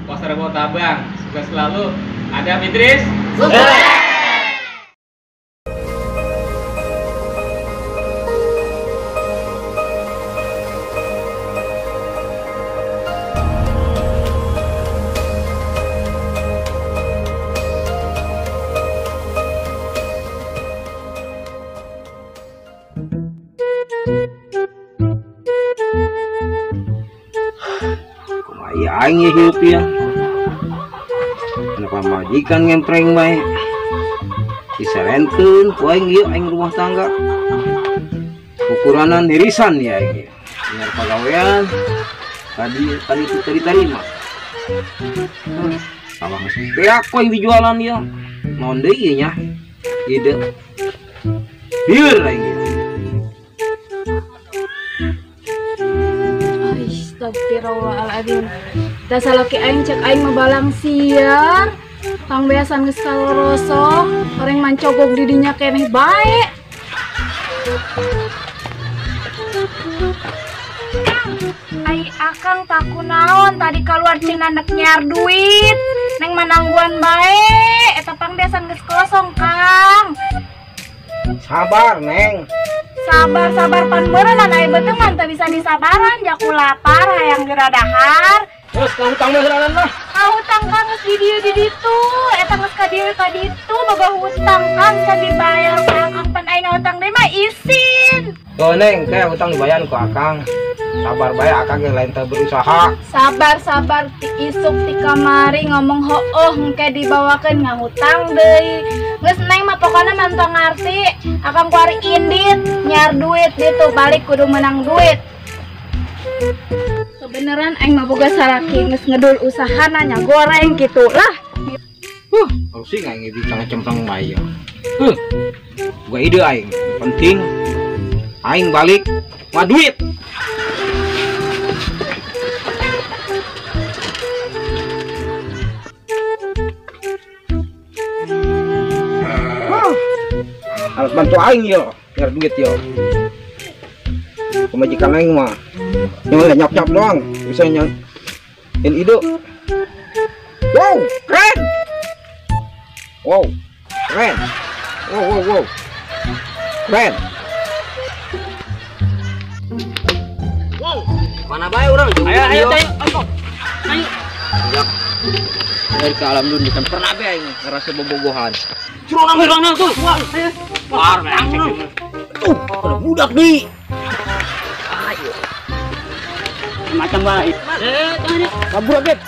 Pasar Rebo Tabang. Sukses selalu. Ada Idris. Kumaya aing hidup ya. Kenapa majikan ngempreng bae? Diserenkeun ku aing ieu aing rumah tangga. Ukuranan irisan ya aing. Bener pagawean. Tadi terima. Abang beak poe dijualan ya. Naon deui ieu nya? Ide. Bieur aing. Astagfirullahaladzim. Dasa laki aing cek aing mabalang siar. Kang beasan geus kaloroso, orang mancogog didinya keneh bae. Ai akang taku naon tadi keluar cina nek nyar duit. Neng manangguan bae, eta pang beasan geus kosong, Kang. Sabar, Neng. Sabar pan meureun aya beuteungan teu bisa disabaran jaku lapar hayang geradahar. Terus kamu tanggung hutang mah? Hutang Kang geus di dieu di ditu, eta geus ka dieu ka ditu boga hutang Kang can dibayar ka Akang pan ayeuna hutang deui mah isin. Tuh Neng, kayak hutang dibayar ku Akang. Sabar bae Akang yang lain teu berusaha. Sabar ti isuk ti kamari ngomong heueuh engke dibawakeun ngahutang deui. Geus Neng mah pokona mantong ngarti, Akang kuari indit nyar duit ditu balik kudu menang duit. Kebeneran aing mah boga salaki geus ngedul usahana nya goreng kitu lah. Harus sih aing bisa ngecempreng bae. Gua ide aing, penting aing balik mah duit. Harus bantu aing yo, nyar duit yo. Pemajikan aing mah nyonya nyap-nyap doang, bisa nyan ide. Wow, keren. Wow, keren. Wow. Keren. Wow, mana bae urang? Ayo. Ya. Dari ke alam dunia kan pernah be aing ngerasa bobogohan. Curang tuh. Wah, ayo. Tuh, ada budak nih. Ayo. Macam baik. Ampura beb.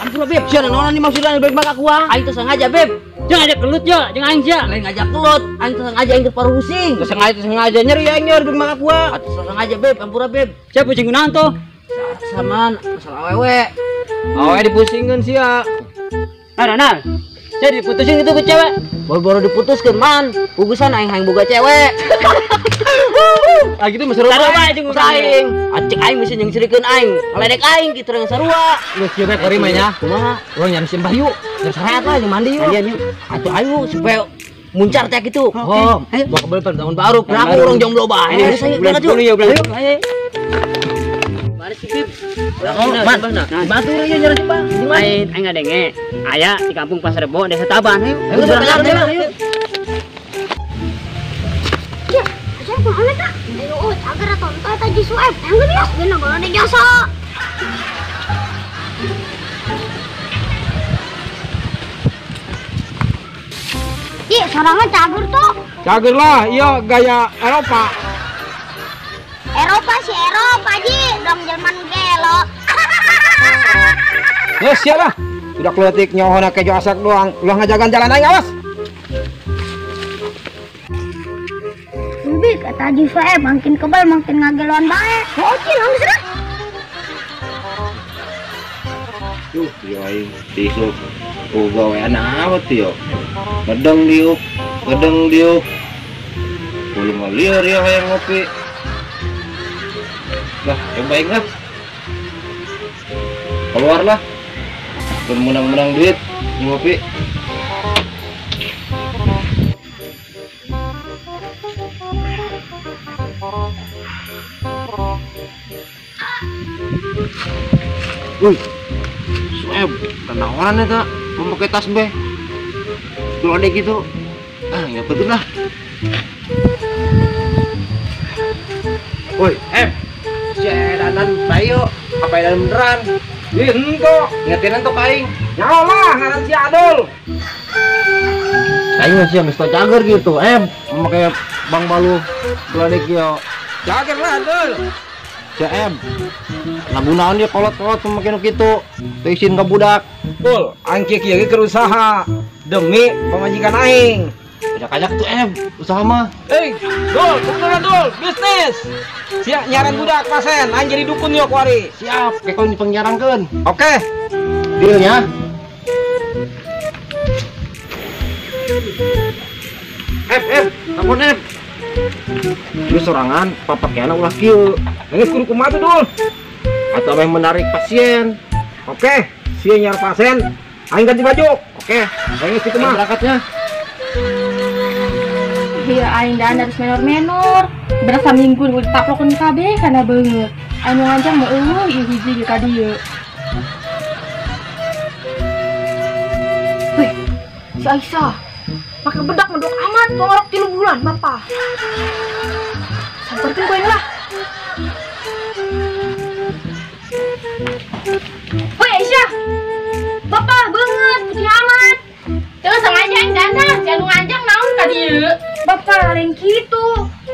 Siapa nona nih maksudnya beb mak aku ah. Aing tuh sengaja beb. Jangan ajak kelut yo, jangan aing sia. Lain ngajak kelut. Aing tuh sengaja aing paru pusing. Sengaja nyeri aing nyeri beb mak aku ah. Atuh sengaja beb, ampura beb. Siapa pusing kunaon tuh? Saman masalah awewe. Awewe dipusingkeun sia. Nah. Saya diputusin itu ke cewek. Baru diputuskeun man. Ugusan aing hayang boga cewek. Ah gitu mah sarua bae jeung urang. Acek aing meureun jeung sirikeun aing. Ngaledek aing kitu urang sarua. Geus kieu bae kori mah nya. Kumaha? Urang nyari simpah yuk. Geus sareat lah jeung mandi yuk. Mandian yuk. Atuh ayo supaya muncar teh kitu. Oh, ayo bawa ke bulan tahun baru. Kenapa urang jomblo bae? Bulan 10 ya bulan. Ayo. Balik si Pip. Man, bantu urang nyari simpah. Aing ngadenge. Aya di kampung Pasar Rebo Desa Taban. Ayo. Ayo. Mana tak? Ayo, agar tonton tadi suap. Yang biasa, gana kalau ada jasa. Ih, sorangan cagur tuh. Cager lah, iya gaya Eropa. Eropa sih Eropa ji, dong Jerman gelo. Ya siap lah. Udah kletik nyohona kejo asak doang. Ulah ngajagan jalan aing awas. Lebih kata Haji Sueb, makin kebal makin ngageluan baik. Bocil, habis dah. Yo aing tisu. Gawean awet yo. Gedeng diuk. Belum liar ya hayang ngopi. Lah, yang baik lah. Keluarlah. Menang-menang duit ngopi. Sueb, kan nawaran eta memakai tas be. Kalau ada gitu, ya betul lah. Woi, si edanan bayo, apa edanan beneran? Itu, ngetin tuh kaing. Nyawa lah, ngaran si Adul. Aing masih mesti cager gitu, memakai bang balu, kalau ada kio. Cager lah Adul. CM, lagunaon dia kolot-kolot memakai gitu, tuisin ke budak. Betul, aing kieu ge usaha demi pemajikan aing. Ajak-ajak tuh usaha mah. Dul, betul Dul, bisnis. Siap nyaran budak pasen, aing jadi dukun yuk kuari. Siap, kayak kau penyarankeun. Oke. Dealnya. Namun lu sorangan papakeana ulah kieu. Geus kudu kumaha tuh Dul? Atau yang menarik pasien. Oke, sia nyar pasien, aing ganti baju. Oke, aing kitu mah berangkatnya. Iya, aing dan harus menor-menor. Berasa minggu udah taplokeun kabeh kana beungeut. Aing ngajang mah ieu hiji ka dieu. Wih, si Aisyah. Pakai bedak mendok amat, ngorok 3 bulan, Bapak. Samperin gue lah. Woi Aisyah, Bapak banget, putih amat. Jangan sengaja yang dandan, jangan ngajak naon ka dieu. Bapak lain gitu,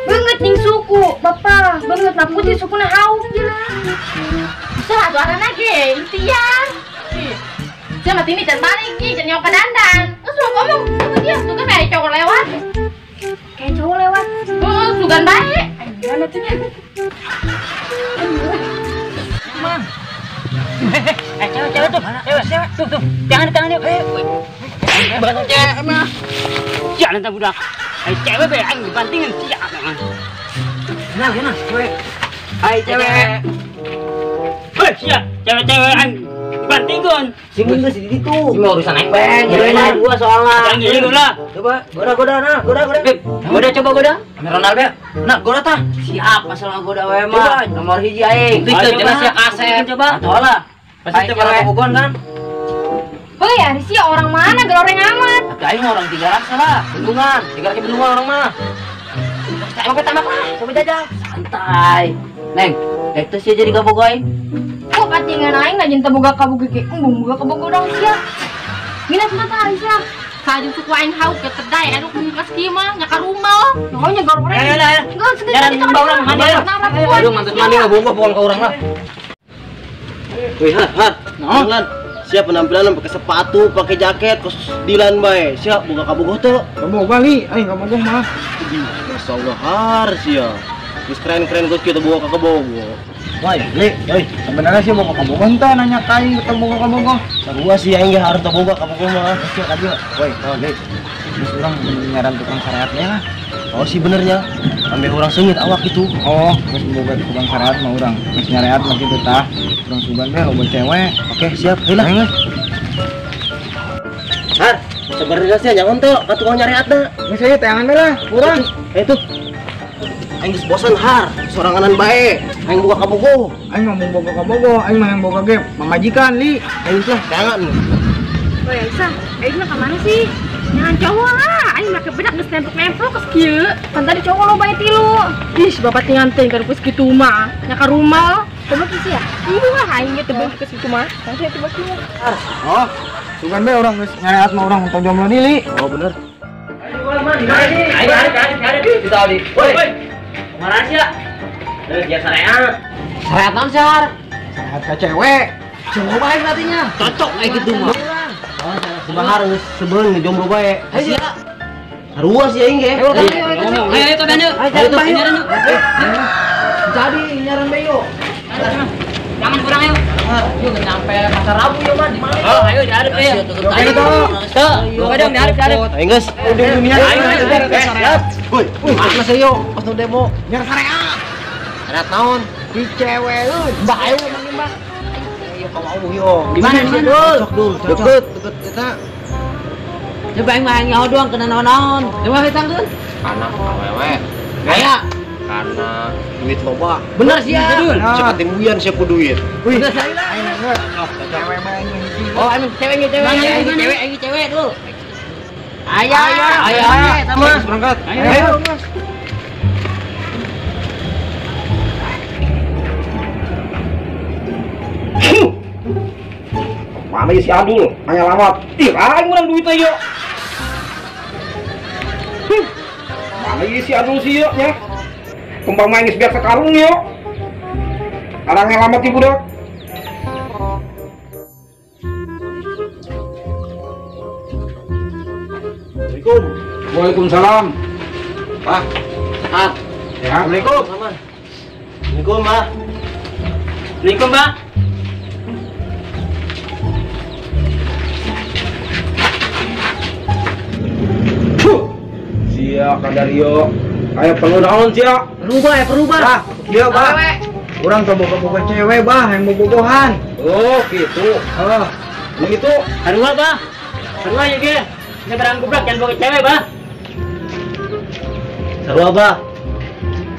banget ning suku. Bapak banget na putih suku na hauk jelas. Salah tuaran ge, intian. Jangan tini dan balik nih, jangan nyoba dandan. Terus lu ngomong sama dia, tuh kan kayak cowok lewat. Kayak cowok lewat. Oh, sugan baik. Gimana tuh ya? Mang. Cewek tuh. Cewek tuh. Jangan dia. Bukan cewek mah. Jangan entar budak. Cewek be aing dibantingin siap mah. Nah, cewek. Cewek. Siap. Cewek aing dibantingin. Si Mun geus di ditu. Ini urusan aing beng. Ya gua soalnya. Yang dulu lah. Coba goda coba. Ronaldo. Nah, goda tah. Siap masalah goda we mah. Nomor hiji aing. Dikeun jelas ya kasep. Coba. Atolah. Pasti teh malah kabugon kan. Woi, Aris ya orang mana geloreng amat? Aing orang 300 salah. Bendungan. 300 bendungan orang mah. Sampai tambah lah. Coba jajal. Santai. Neng, itu sih jadi kabogo aing. Kok patingan aing ngajin teu boga kabogo ge. Embung boga kabogo dong sia. Mina sebentar Aris ya. Kaju suku aing hauk ke kedai anu kemukas kieu mah nya ka rumah. Oh nya goreng. Enggak segede itu. Aduh, mantep mandi ngabunggo pokon ka urang lah. Wih, hat. Naon? Siap penampilan pakai sepatu, pakai jaket, kos dilan bae. Siap boga kabogoh teu? Kabogoh bali, aing kabogoh mah. Masyaallah harus ya. Geus keren-keren geus kieu boga ka kabogoh. Woi, sebenarnya sih mau ke kabogoh teh nanya kaing ketemu ka kabogoh. Sarua sih aing ge harus boga kabogoh mah. Siap ka dieu. Woi, geus urang nyaran tukang syariatnya lah. Oh sih benernya. Sampai orang sengit awak itu. Oh, geus boga tukang syariat mah urang. Geus nyariat mah kitu tah. Urang sugan teh loba cewek. Oke, siap. Heulah. Har, sebenarnya sih jangan tuh ka tukang nyariat teh. Geus aya teangan lah, urang. Tuh. Aing geus bosan har, soranganan bae. Aing boga kabogoh. Aing mah boga kabogoh, aing mah yang boga ge pamajikan li. Aing teh teangan. Woi Aisyah, aing mah ka mana sih? Jangan cowok lah, aing make bedak geus nempel-nempel ke kieu. Kan tadi cowok lo bae tilu. Ih, bapak tinggal teh keur geus kitu mah. Nya ka rumah. Coba kieu ya. Iya, aing ge teu beus ke situ mah. Tadi atuh kieu. Oh, sugan bae urang geus nyariat mah urang untuk jomblo deui li. Oh bener. Ayo, kita di. Woi. Mana sih ya? Dia syariat. Syariat naon sih, Har? Syariat ka cewek. Jomblo bae artinya. Cocok kayak gitu mah. Oh, sebab harus sebelum ngejomblo bae. Ayo. Harua sih aing ge. Ayo itu dan yuk. Ayo nyaran yuk. Jadi nyaran bae yuk. Jangan kurang yuk. Yuk nyampe pasar Rabu yuk mah di mana? Oh, ayo diarep ya. Ayo tuh. Yuk dong diarep. Ayo geus. Udah dunia. Ayo. Siap. Woi, mana sih yuk? Pas nu demo. Nyar syariat. Syariat naon? Di cewek euy. Mbak ayo mang Mbak. Ayo ka mau yuk. Di mana nih, Dul? Deket kita. Coba aing mah nyaho doang kena naon-naon. Coba hitangkeun. Anak awewe. Aya. karena duit loba. Bener sih ya. Cepat timbuyan siapa duit. Bener saya lah. Oh, emang cewek cewek dulu. Ayah, sama. Berangkat. Ayo. Mana si Adul? Hanya lamat. Ih, aing menang duit aja. Mana si Adul sih yuk nya? Kembang main biar sekarung yuk. Kadang ngelamat ibu dok. Assalamualaikum. Waalaikumsalam. Pak, sehat. Ya. Assalamualaikum. Assalamualaikum, Mbak. Assalamualaikum, Mbak. Sia Kadario. Kayak perlu naon sia? Perubah. Iya, Bah. Urang teu boga-boga cewek, Bah, yang bobogohan. Oh, gitu. Heeh. Begitu. Sarua, Bah. Sarua ya ge. Ini barang goblok jangan boga cewek, Bah. Sarua bah,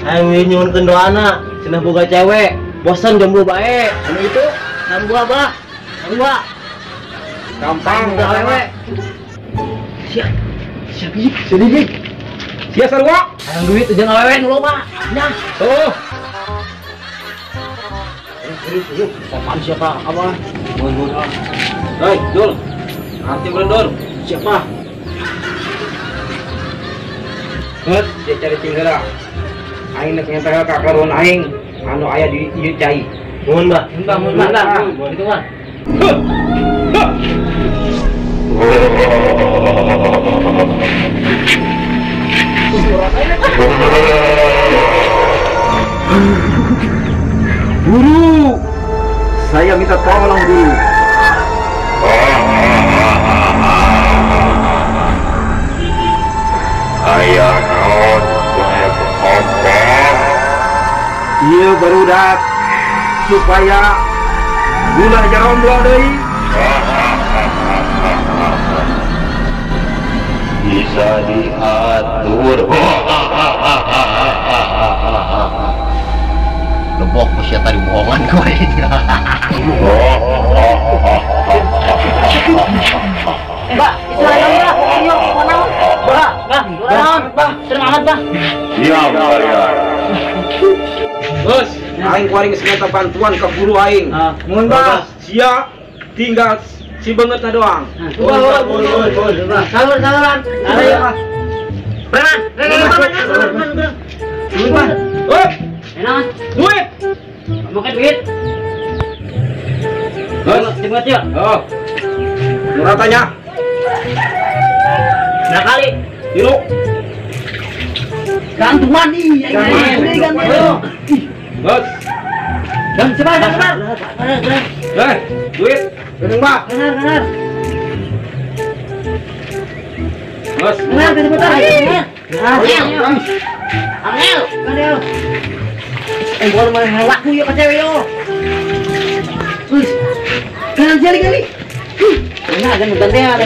ayo nyuwunkeun doana, cenah boga cewek, bosan jomblo bae. Anu itu Sarua, Bah. Sarua. gampang Awewe. sedikit. Sia sarua. Hayang duit jeung awewe nu loba. Nya. Tuh. Apaan siapa? Apa? Hei, Dul. Arti bener, Dul. Siapa? Nges, dia cari tinggal. Aing nak nyentah ka karuan aing anu aya di ieu cai. Mohon bah. Mun itu kan. Guru, saya minta tolong guru. Ayah naon kompak Iya barudak supaya gula jaromblo deui. bisa diatur. Lebok sia tadi bohongan gue. Mbak, Ismail, ayo, mana? Bah, semangat, Bah. Siap kalian. Bos, aing kuaring segala bantuan ke guru aing. Mun Bah, sia tinggal si beungeutna doang. Saluran. Ayo. Beran. Hop, Enak. duit. Makan duit. Bos, Cepat yuk. oh. Murah tanya, Nah kali. tilu. Gantungan nih. Gantungan. Bos, Dan cepat. duit. Gedung Mbak. Benar. Bos, Angel. Boleh main laku yuk ke cewek yo. Kali. Nah, kan gantian.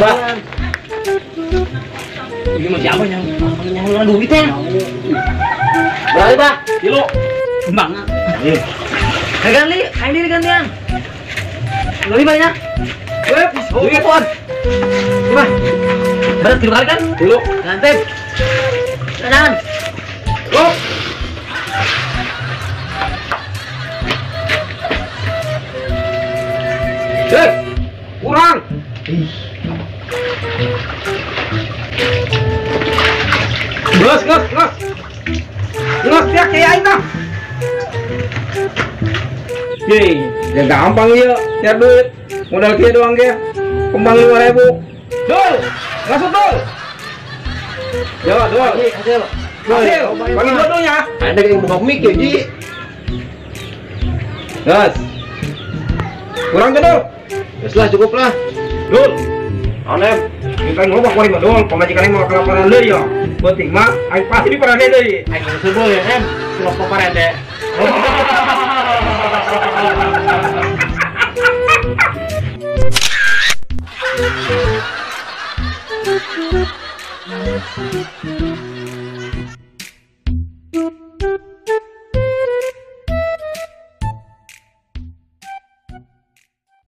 Ini masih apa yang duitnya? Berapa, Pak? tilu. Kembang. Ganti, ayo gantian. Lebih banyak. Duit. Coba. Berat 3 kali kan? Tilu. Ganti. Jangan. Oh. Kurang. Nges. Nges ya kayak aing dah. Ya gampang ya, nyari duit. Modal kia doang ge. Kembang 5.000. Dul, ngasut dul. Ya, dul. Hasil. Bagi dua-duanya. Ada yang buka mic ya, Ji. Gas. Kurang ke dul. Ya sudah cukup lah. Dul. Aneh, kita ngobak wari mah dul. Pemajikan mau kelaparan deui ya. Penting mah aing pasti diparane deui. Ayo sebel ya, Em. Kelompok parade. Thank you.